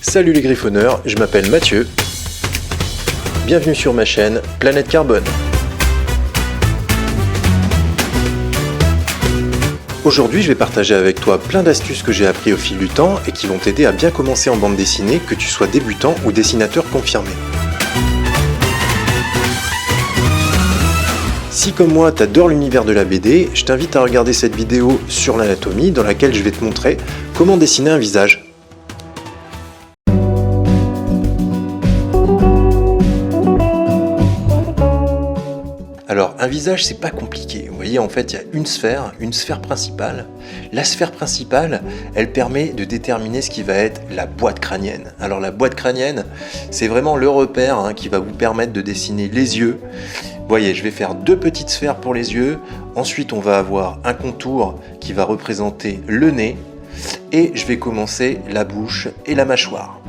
Salut les griffonneurs, je m'appelle Mathieu. Bienvenue sur ma chaîne Planète Carbone. Aujourd'hui, je vais partager avec toi plein d'astuces que j'ai appris au fil du temps et qui vont t'aider à bien commencer en bande dessinée, que tu sois débutant ou dessinateur confirmé. Si comme moi t'adores l'univers de la BD, je t'invite à regarder cette vidéo sur l'anatomie dans laquelle je vais te montrer comment dessiner un visage. Alors un visage c'est pas compliqué, vous voyez en fait il y a une sphère principale. La sphère principale elle permet de déterminer ce qui va être la boîte crânienne. Alors la boîte crânienne c'est vraiment le repère qui va vous permettre de dessiner les yeux. Vous voyez, je vais faire deux petites sphères pour les yeux, ensuite on va avoir un contour qui va représenter le nez et je vais commencer la bouche et la mâchoire.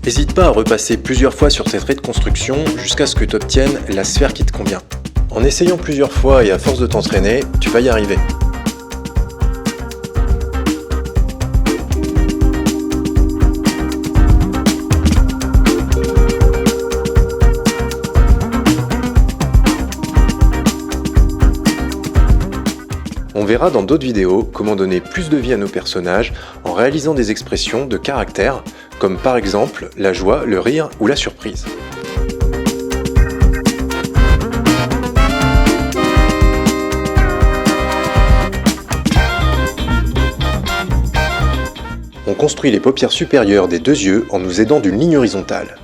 N'hésite pas à repasser plusieurs fois sur ces traits de construction jusqu'à ce que tu obtiennes la sphère qui te convient. En essayant plusieurs fois et à force de t'entraîner, tu vas y arriver. On verra dans d'autres vidéos comment donner plus de vie à nos personnages en réalisant des expressions de caractère, comme par exemple la joie, le rire ou la surprise. On construit les paupières supérieures des deux yeux en nous aidant d'une ligne horizontale.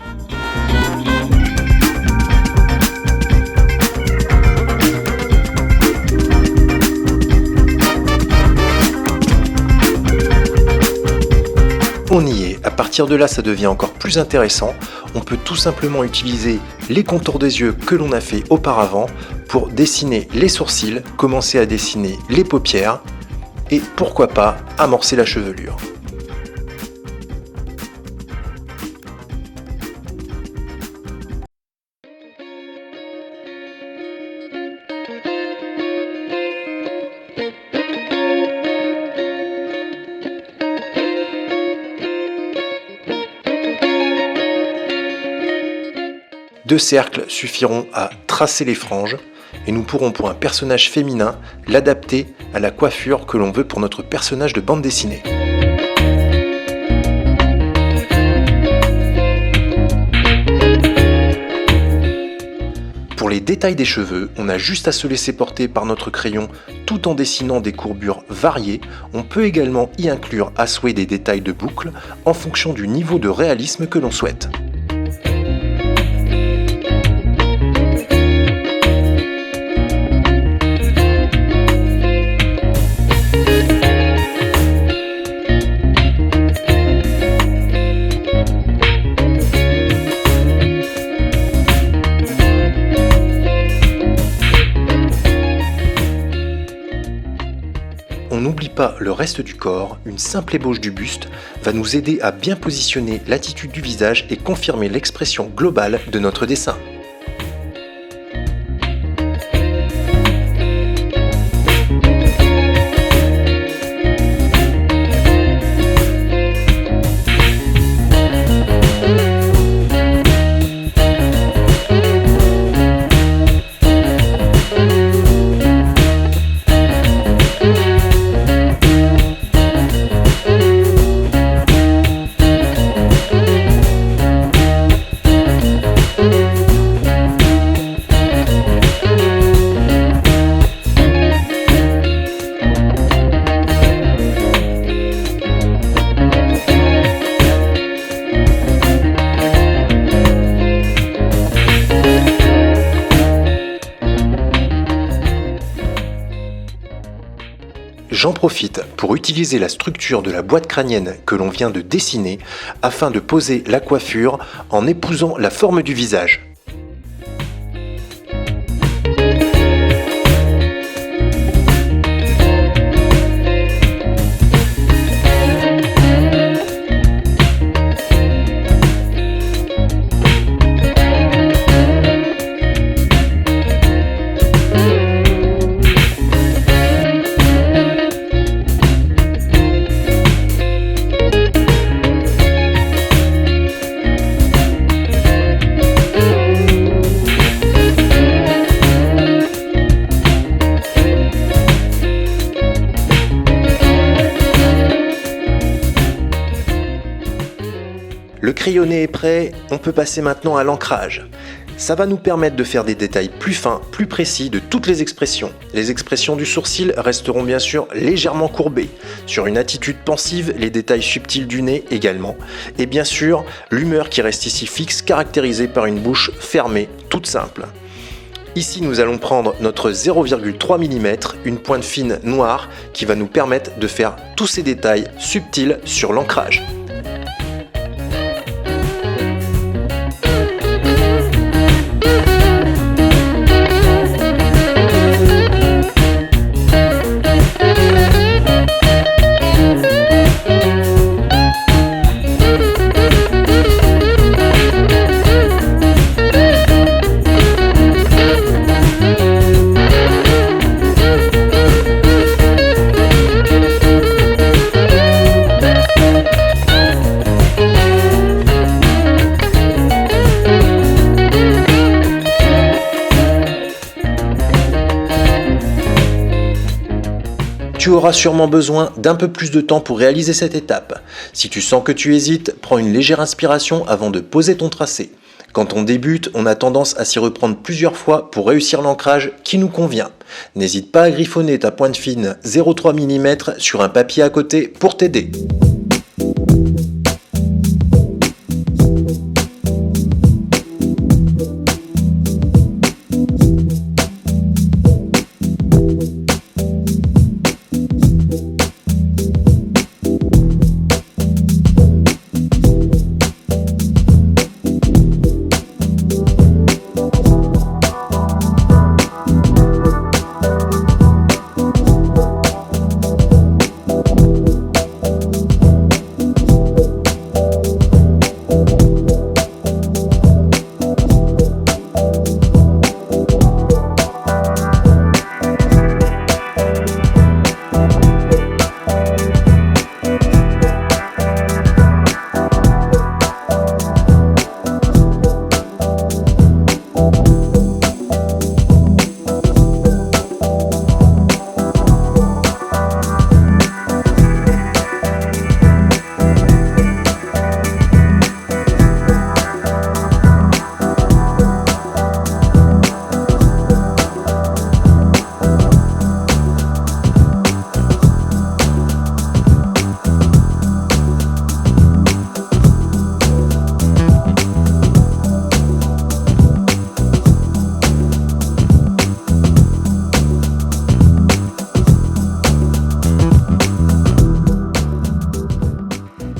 On y est, à partir de là ça devient encore plus intéressant, on peut tout simplement utiliser les contours des yeux que l'on a fait auparavant pour dessiner les sourcils, commencer à dessiner les paupières et pourquoi pas amorcer la chevelure. Deux cercles suffiront à tracer les franges et nous pourrons pour un personnage féminin l'adapter à la coiffure que l'on veut pour notre personnage de bande dessinée. Pour les détails des cheveux, on a juste à se laisser porter par notre crayon tout en dessinant des courbures variées. On peut également y inclure à souhait des détails de boucles en fonction du niveau de réalisme que l'on souhaite. On n'oublie pas le reste du corps, une simple ébauche du buste va nous aider à bien positionner l'attitude du visage et confirmer l'expression globale de notre dessin. J'en profite pour utiliser la structure de la boîte crânienne que l'on vient de dessiner afin de poser la coiffure en épousant la forme du visage. terminé et prêt, on peut passer maintenant à l'ancrage. Ça va nous permettre de faire des détails plus fins, plus précis de toutes les expressions. Les expressions du sourcil resteront bien sûr légèrement courbées. Sur une attitude pensive, les détails subtils du nez également. Et bien sûr, l'humeur qui reste ici fixe, caractérisée par une bouche fermée, toute simple. Ici, nous allons prendre notre 0,3 mm, une pointe fine noire qui va nous permettre de faire tous ces détails subtils sur l'ancrage. Tu auras sûrement besoin d'un peu plus de temps pour réaliser cette étape. Si tu sens que tu hésites, prends une légère inspiration avant de poser ton tracé. Quand on débute, on a tendance à s'y reprendre plusieurs fois pour réussir l'ancrage qui nous convient. N'hésite pas à griffonner ta pointe fine 0,3 mm sur un papier à côté pour t'aider.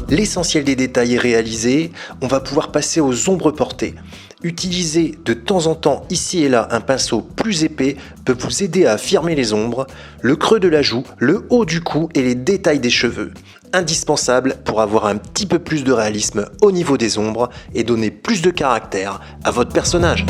L'essentiel des détails est réalisé, on va pouvoir passer aux ombres portées. Utiliser de temps en temps ici et là un pinceau plus épais peut vous aider à affirmer les ombres, le creux de la joue, le haut du cou et les détails des cheveux. Indispensable pour avoir un petit peu plus de réalisme au niveau des ombres et donner plus de caractère à votre personnage.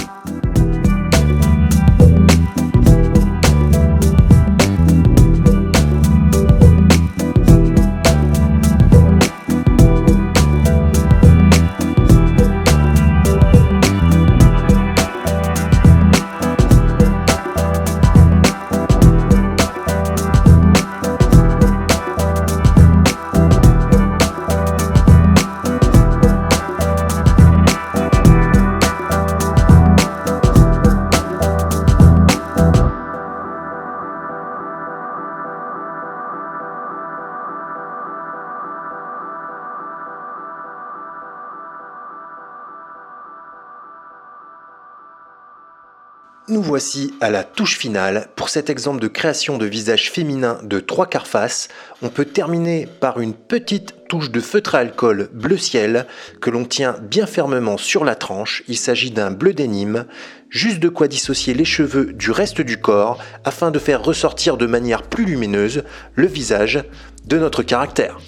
Nous voici à la touche finale. Pour cet exemple de création de visage féminin de 3/4 face, on peut terminer par une petite touche de feutre à alcool bleu ciel que l'on tient bien fermement sur la tranche. Il s'agit d'un bleu dénime, juste de quoi dissocier les cheveux du reste du corps afin de faire ressortir de manière plus lumineuse le visage de notre caractère.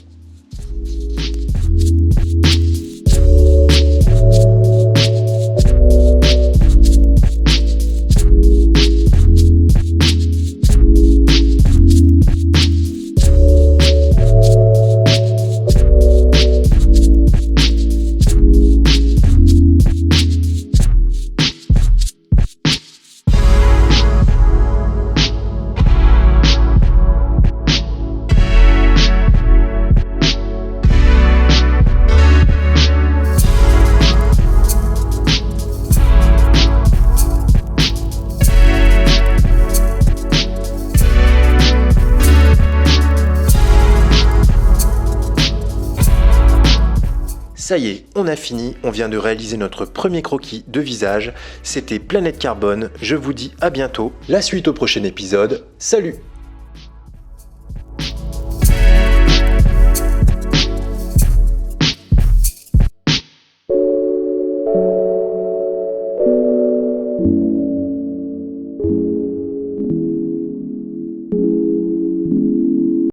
Ça y est, on a fini, on vient de réaliser notre premier croquis de visage. C'était Planète Carbone, je vous dis à bientôt. La suite au prochain épisode, salut!